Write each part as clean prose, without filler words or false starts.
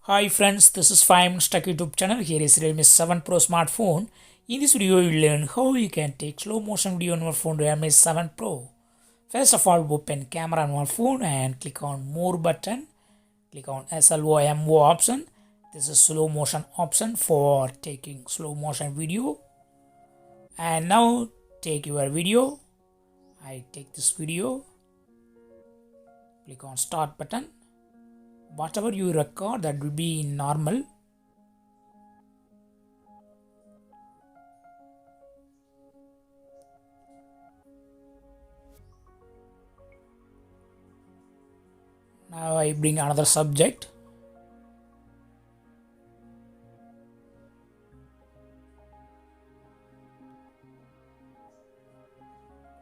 Hi friends, this is 5 Minutes Tech YouTube channel. Here is Realme 7 Pro smartphone. In this video, you will learn how you can take slow motion video on your phone Realme 7 Pro. First of all, open camera on your phone and click on more button. Click on SLO option. This is slow motion option for taking slow motion video. And now take your video. I take this video. Click on start button. Whatever you record, that will be in normal. Now I bring another subject.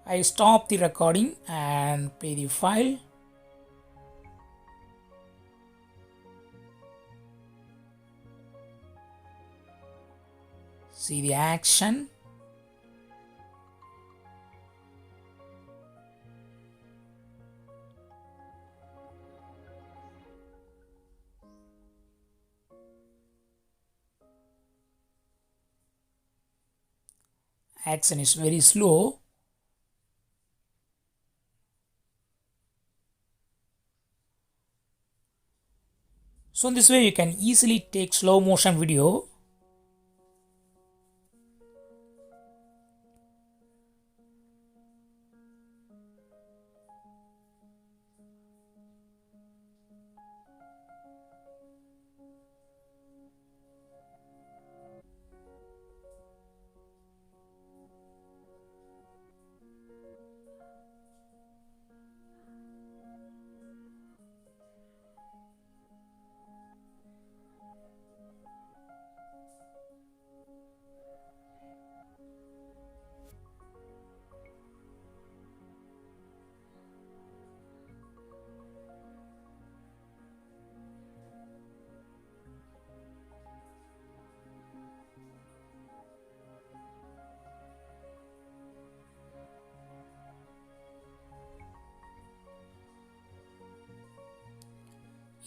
I stop the recording and play the file. See the action. Action is very slow. So in this way you can easily take slow motion video.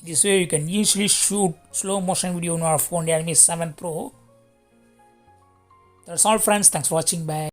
This way you can easily shoot slow motion video on our phone Realme 7 Pro. That's all friends. Thanks for watching. Bye.